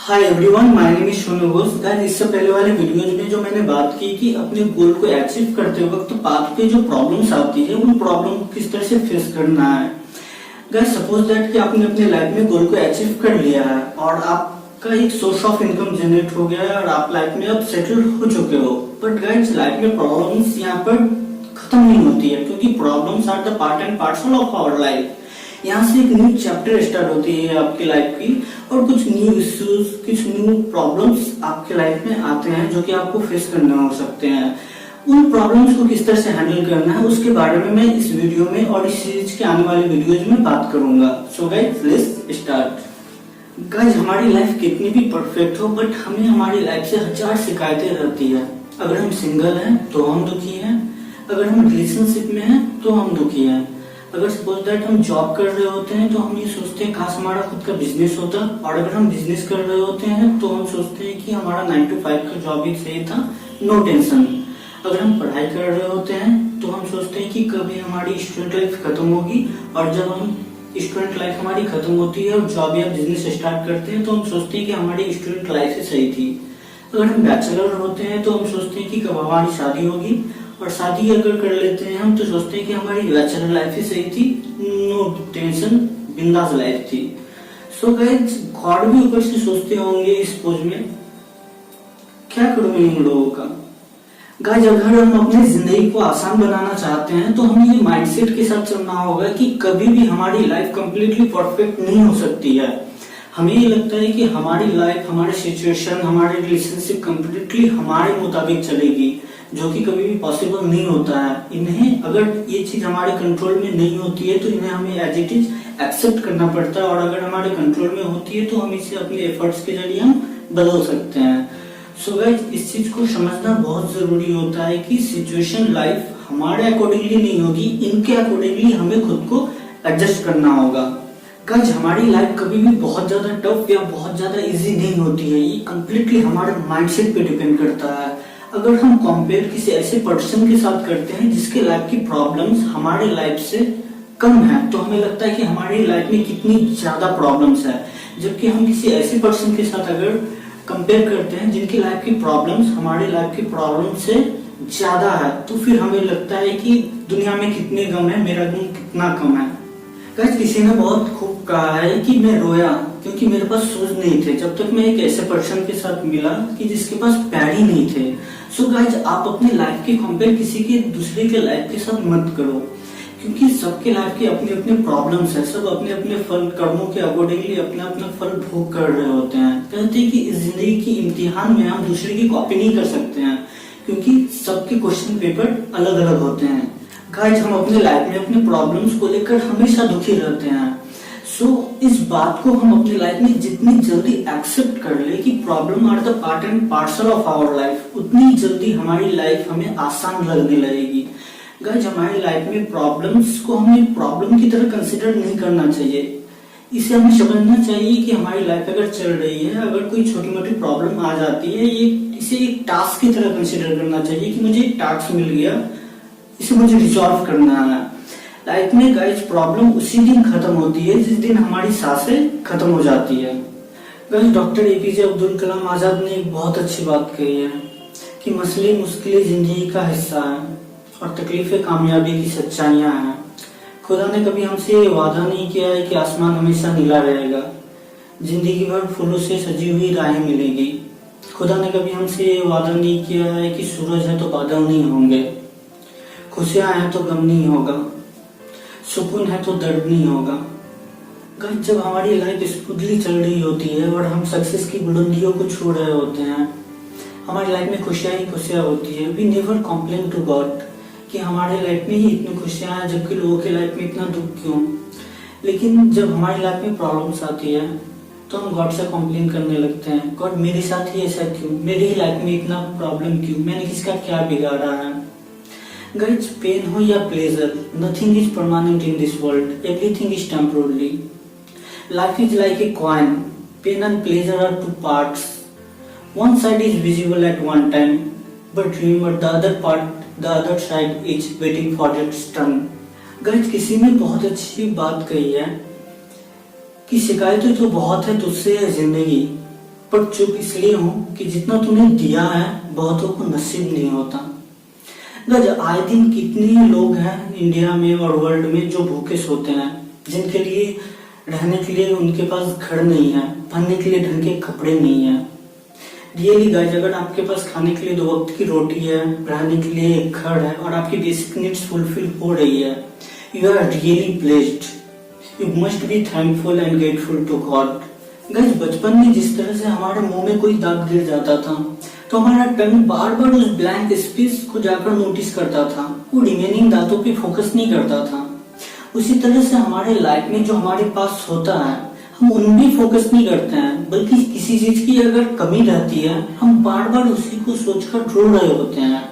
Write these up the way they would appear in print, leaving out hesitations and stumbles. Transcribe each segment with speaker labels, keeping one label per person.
Speaker 1: Hi everyone, my name is Sonu Ghosh. Guys, इससे पहले वाले वीडियोज में जो मैंने बात की कि अपने गोल को अचीव करते वक्त पाथ पे जो प्रॉब्लम्स आती है उन प्रॉब्लम को किस तरह से फेस करना है। गाइस, सपोज दैट कि आपने अपने लाइफ में गोल को अचीव कर लिया है और आपका एक सोर्स ऑफ इनकम जनरेट हो गया है और आप लाइफ में अब सेटल हो चुके हो। बट गाइस, लाइफ में प्रॉब्लम्स यहाँ पर खत्म नहीं होती है, क्योंकि problems are the part and parcel of our life. यहाँ से एक न्यू चैप्टर स्टार्ट होती है आपकी लाइफ की, और कुछ न्यू इश्यूज, कुछ न्यू प्रॉब्लम्स आपके लाइफ में आते हैं जो कि आपको फेस करना हो सकते हैं। उन प्रॉब्लम्स को किस तरह से हैंडल करना है उसके बारे में मैं इस वीडियो में और इस सीरीज के आने वाले वीडियोज में बात करूंगा। So guys, let's start. Guys, हमारी लाइफ कितनी भी परफेक्ट हो, बट हमें हमारी लाइफ से हजार शिकायतें रहती है। अगर हम सिंगल हैं तो हम दुखी हैं, अगर हम रिलेशनशिप में हैं तो हम दुखी हैं। अगर सपोज दैट हम जॉब कर रहे होते हैं तो हम ये सोचते हैं काश हमारा खुद का बिजनेस होता, और अगर हम बिजनेस कर रहे होते हैं तो हम सोचते हैं कि हमारा 9 to 5 का जॉब ही सही था, नो टेंशन। अगर हम पढ़ाई कर रहे होते हैं तो हम सोचते हैं कि कभी हमारी स्टूडेंट लाइफ खत्म होगी, और जब हम स्टूडेंट लाइफ हमारी खत्म होती है और जॉब या बिजनेस स्टार्ट करते हैं तो हम सोचते हैं कि हमारी स्टूडेंट लाइफ ही सही थी। अगर हम बैचलर होते हैं तो हम सोचते हैं कि कब हमारी शादी होगी, और शादी अगर कर लेते हैं हम तो सोचते हैं कि हमारी बैचलर लाइफ ही सही थी, नो टेंशन, बिंदास लाइफ थी। सो गाइस, गॉड भी ऊपर से सोचते होंगे इस पोज में, क्या करूं मैं इन लोगों का। गाइस, अगर हम अपनी जिंदगी को आसान बनाना चाहते हैं तो हमें ये माइंडसेट के साथ चलना होगा कि कभी भी हमारी लाइफ कंप्लीटली परफेक्ट नहीं हो सकती है। हमें ये लगता है कि हमारी लाइफ, हमारे सिचुएशन, हमारे रिलेशनशिप कंप्लीटली हमारे मुताबिक चलेगी, जो कि कभी भी पॉसिबल नहीं होता है। इन्हें, अगर ये चीज हमारे कंट्रोल में नहीं होती है तो इन्हें हमें एज इट इज एक्सेप्ट करना पड़ता है, और अगर हमारे कंट्रोल में होती है तो हम इसे अपने एफर्ट्स के जरिए हम बदल सकते हैं। सो गाइस, इस चीज को समझना बहुत जरूरी होता है कि सिचुएशन लाइफ हमारे अकॉर्डिंगली नहीं होगी, इनके अकॉर्डिंगली हमें खुद को एडजस्ट करना होगा। गाइस, हमारी लाइफ कभी भी बहुत ज्यादा टफ या बहुत ज्यादा इजी नहीं होती है, ये कंप्लीटली हमारे माइंडसेट पे डिपेंड करता है। अगर हम कंपेयर किसी ऐसे पर्सन के साथ करते हैं जिसके लाइफ की प्रॉब्लम्स हमारे लाइफ से कम है, तो हमें लगता है कि हमारी लाइफ में कितनी ज्यादा प्रॉब्लम्स है। जबकि हम किसी ऐसे पर्सन के साथ अगर कंपेयर करते हैं जिनकी लाइफ की प्रॉब्लम्स हमारी लाइफ की प्रॉब्लम से ज्यादा है, तो फिर हमें लगता है कि दुनिया में कितने गम है, मेरा गम कितना कम है। गाइस, किसी ने बहुत खूब कहा है कि मैं रोया क्योंकि मेरे पास शूज नहीं थे, जब तक मैं एक ऐसे पर्सन के साथ मिला कि जिसके पास पैर ही नहीं थे। सो गाइस, आप अपनी लाइफ की कंपेयर किसी के दूसरे के लाइफ के साथ मत करो, क्योंकि सबके लाइफ के अपने अपने प्रॉब्लम्स है, सब अपने अपने फल, कर्मों के अकॉर्डिंगली अपना अपना फल भोग कर रहे होते हैं। कहते हैं कि इस जिंदगी की इम्तिहान में हम दूसरे की कॉपी नहीं कर सकते हैं, क्योंकि सबके क्वेश्चन पेपर अलग अलग होते हैं। गाइस, हम अपने लाइफ में अपने प्रॉब्लम्स को लेकर हमेशा दुखी रहते हैं। सो इस बात को हम अपनी लाइफ में जितनी जल्दी एक्सेप्ट कर ले कि problem are the part and parcel of our life, उतनी जल्दी हमारी लाइफ हमें आसान लगने लगेगी। गाइस, हमारी लाइफ में प्रॉब्लम्स को हमें प्रॉब्लम की तरह कंसिडर नहीं करना चाहिए। इसे हमें समझना चाहिए कि हमारी लाइफ अगर चल रही है, अगर कोई छोटी मोटी प्रॉब्लम आ जाती है, इसे एक टास्क की तरह कंसिडर करना चाहिए कि मुझे एक टास्क मिल गया, इसे मुझे रिजॉल्व करना है। लाइफ में गाइस, प्रॉब्लम उसी दिन खत्म होती है जिस दिन हमारी सांसें खत्म हो जाती है। Guys, doctor APJ Abdul Kalam Azad ने एक बहुत अच्छी बात कही है कि मसले मुश्किलें जिंदगी का हिस्सा है और तकलीफें कामयाबी की सच्चाइयां हैं। खुदा ने कभी हमसे ये वादा नहीं किया है कि आसमान हमेशा नीला रहेगा, जिंदगी भर फूलों से सजी हुई राहें मिलेगी। खुदा ने कभी हमसे ये वादा नहीं किया है कि सूरज है तो बादल नहीं होंगे, खुशियां हैं तो गम नहीं होगा, सुकून है तो दर्द नहीं होगा। गाइस, जब हमारी लाइफ स्मूथली चल रही होती है और हम सक्सेस की बुलंदियों को छू रहे होते हैं, हमारी लाइफ में खुशियां ही खुशियां होती है। We never complain to God कि हमारे लाइफ में ही इतनी खुशियां हैं जबकि लोगों की लाइफ में इतना दुख क्यों। लेकिन जब हमारी लाइफ में प्रॉब्लम्स आती है तो हम गॉड से कंप्लेन करने लगते हैं, गॉड मेरे साथ ही ऐसा क्यों, मेरी लाइफ में इतना प्रॉब्लम क्यों, मैंने किसका क्या बिगाड़ा है। गाइस, पेन हो या pleasure, nothing is permanent in this world, everything is temporary. Life is like a coin, pain and pleasure are two parts, one side is visible at one time, but remember the other side is waiting for its turn. Guys, किसी ने बहुत अच्छी बात कही है कि शिकायतें तो बहुत है तुझसे है जिंदगी, पर चुप इसलिए हूँ कि जितना तुमने दिया है बहुतों को नसीब नहीं होता। गाइस आए दिन कितने लोग हैं इंडिया में और वर्ल्ड में जो भूखे सोते हैं, जिनके लिए रहने के लिए उनके पास घर नहीं है, पहनने के लिए ढंग के कपड़े नहीं है। रियली गाइस अगर आपके पास खाने के लिए 2 वक्त की रोटी है, रहने के लिए एक घर है और आपकी बेसिक नीड्स फुलफिल हो रही है, you are really blessed. You must be thankful and grateful to God. Guys बचपन में जिस तरह से हमारे मुंह में कोई दाग गिर जाता था तो हमारा टंग बार बार उस ब्लैंक स्पेस को जाकर नोटिस करता था, वो रिमेनिंग दांतों पे फोकस नहीं करता था। उसी तरह से हमारे लाइफ में जो हमारे पास होता है हम उन भी फोकस नहीं करते हैं, बल्कि किसी चीज की अगर कमी रहती है हम बार बार उसी को सोचकर रो रहे होते हैं।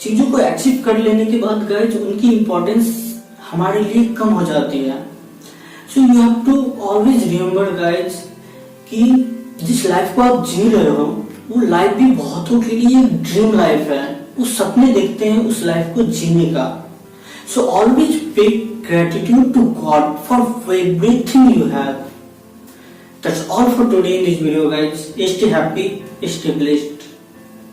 Speaker 1: चीजों को अचीव कर लेने के बाद गाइस उनकी इम्पोर्टेंस हमारे लिए कम हो जाती है। So you have to always remember guys कि जिस लाइफ को आप जी रहे हो वो लाइफ भी बहुतों के लिए एक ड्रीम लाइफ है। वो सपने देखते हैं उस लाइफ को जीने का। So always pay gratitude to God for everything you have. That's all for today in this video guys. Stay happy, stay blessed.